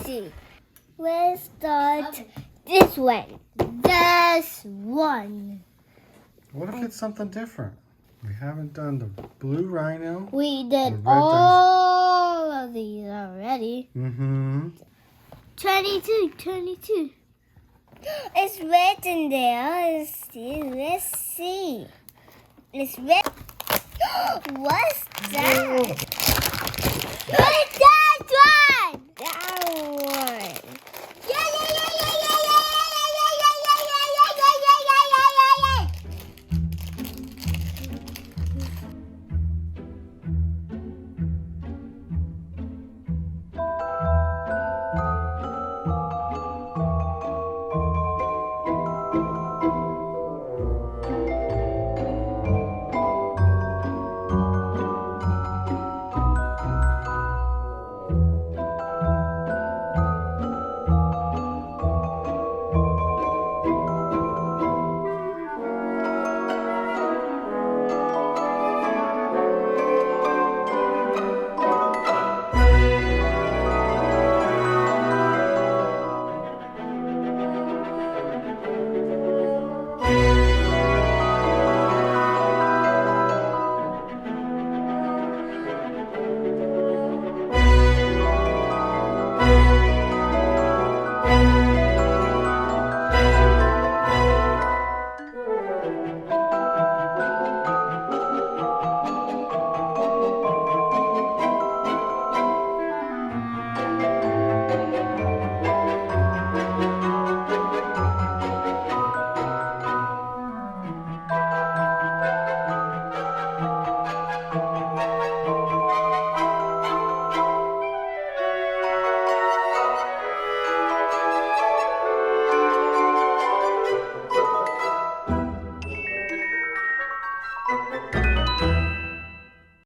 see. Let's start this one. This one. What if it's something different? We haven't done the blue rhino. We The did red all of these already. Mm-hmm. 22. It's red in there. Let's see. It's red. What's that? What's that one? That one.